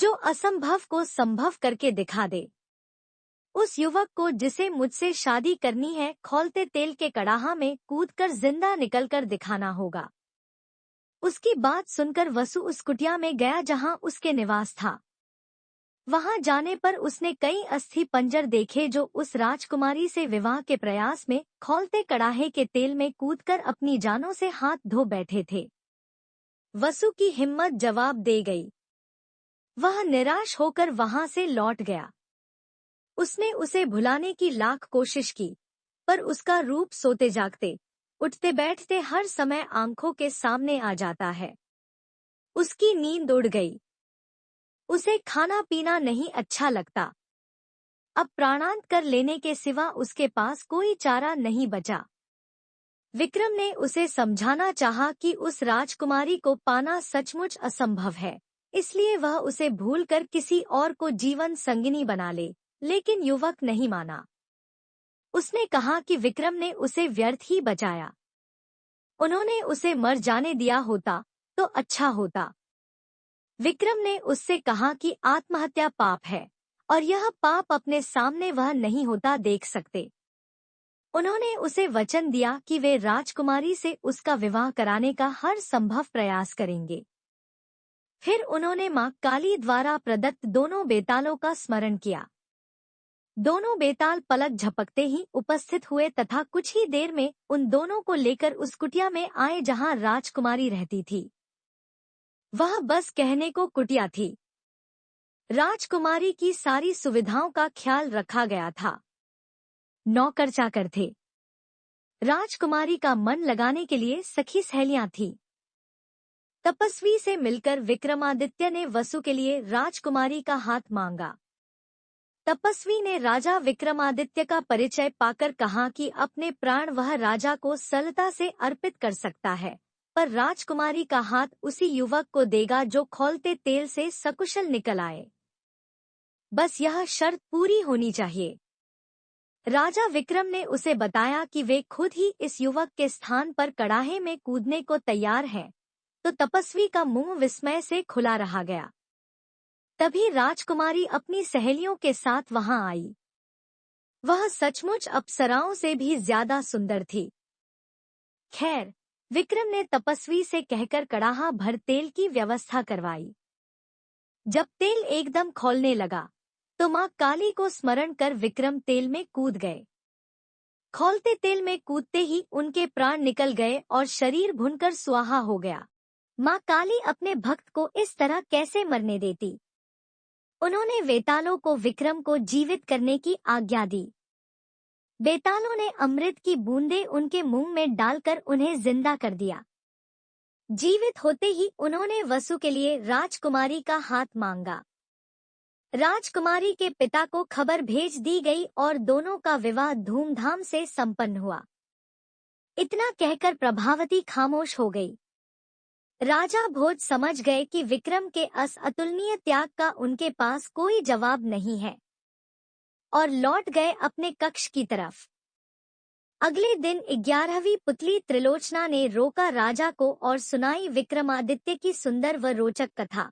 जो असंभव को संभव करके दिखा दे। उस युवक को जिसे मुझसे शादी करनी है, खौलते तेल के कड़ाहा में कूदकर जिंदा निकलकर दिखाना होगा। उसकी बात सुनकर वसु उस कुटिया में गया जहां उसके निवास था। वहां जाने पर उसने कई अस्थि पंजर देखे जो उस राजकुमारी से विवाह के प्रयास में खौलते कड़ाहे के तेल में कूदकर अपनी जानों से हाथ धो बैठे थे। वसु की हिम्मत जवाब दे गई। वह निराश होकर वहां से लौट गया। उसने उसे भुलाने की लाख कोशिश की, पर उसका रूप सोते जागते, उठते बैठते हर समय आंखों के सामने आ जाता है। उसकी नींद उड़ गई। उसे खाना पीना नहीं अच्छा लगता। अब प्राणांत कर लेने के सिवा उसके पास कोई चारा नहीं बचा। विक्रम ने उसे समझाना चाहा कि उस राजकुमारी को पाना सचमुच असंभव है, इसलिए वह उसे भूलकर किसी और को जीवन संगिनी बना ले, लेकिन युवक नहीं माना। उसने कहा कि विक्रम ने उसे व्यर्थ ही बचाया। उन्होंने उसे मर जाने दिया होता तो अच्छा होता। विक्रम ने उससे कहा कि आत्महत्या पाप है और यह पाप अपने सामने वह नहीं होता देख सकते। उन्होंने उसे वचन दिया कि वे राजकुमारी से उसका विवाह कराने का हर संभव प्रयास करेंगे। फिर उन्होंने मां काली द्वारा प्रदत्त दोनों बेतालों का स्मरण किया। दोनों बेताल पलक झपकते ही उपस्थित हुए तथा कुछ ही देर में उन दोनों को लेकर उस कुटिया में आए जहां राजकुमारी रहती थी। वह बस कहने को कुटिया थी। राजकुमारी की सारी सुविधाओं का ख्याल रखा गया था। नौकर चाकर थे। राजकुमारी का मन लगाने के लिए सखी सहेलियां थीं। तपस्वी से मिलकर विक्रमादित्य ने वसु के लिए राजकुमारी का हाथ मांगा। तपस्वी ने राजा विक्रमादित्य का परिचय पाकर कहा कि अपने प्राण वह राजा को सरलता से अर्पित कर सकता है, पर राजकुमारी का हाथ उसी युवक को देगा जो खौलते तेल से सकुशल निकल आए। बस यह शर्त पूरी होनी चाहिए। राजा विक्रम ने उसे बताया कि वे खुद ही इस युवक के स्थान पर कड़ाहे में कूदने को तैयार हैं, तो तपस्वी का मुंह विस्मय से खुला रहा गया। तभी राजकुमारी अपनी सहेलियों के साथ वहां आई। वह सचमुच अप्सराओं से भी ज्यादा सुंदर थी। खैर, विक्रम ने तपस्वी से कहकर कड़ाहा भर तेल की व्यवस्था करवाई। जब तेल एकदम खौलने लगा, तो मां काली को स्मरण कर विक्रम तेल में कूद गए। खौलते तेल में कूदते ही उनके प्राण निकल गए और शरीर भुनकर सुआहा हो गया। मां काली अपने भक्त को इस तरह कैसे मरने देती? उन्होंने वेतालों को विक्रम को जीवित करने की आज्ञा दी। बेतालों ने अमृत की बूंदें उनके मुंह में डालकर उन्हें जिंदा कर दिया। जीवित होते ही उन्होंने वसु के लिए राजकुमारी का हाथ मांगा। राजकुमारी के पिता को खबर भेज दी गई और दोनों का विवाह धूमधाम से संपन्न हुआ। इतना कहकर प्रभावती खामोश हो गई। राजा भोज समझ गए कि विक्रम के अतुलनीय त्याग का उनके पास कोई जवाब नहीं है और लौट गए अपने कक्ष की तरफ। अगले दिन 11वीं पुतली त्रिलोचना ने रोका राजा को और सुनाई विक्रमादित्य की सुंदर व रोचक कथा।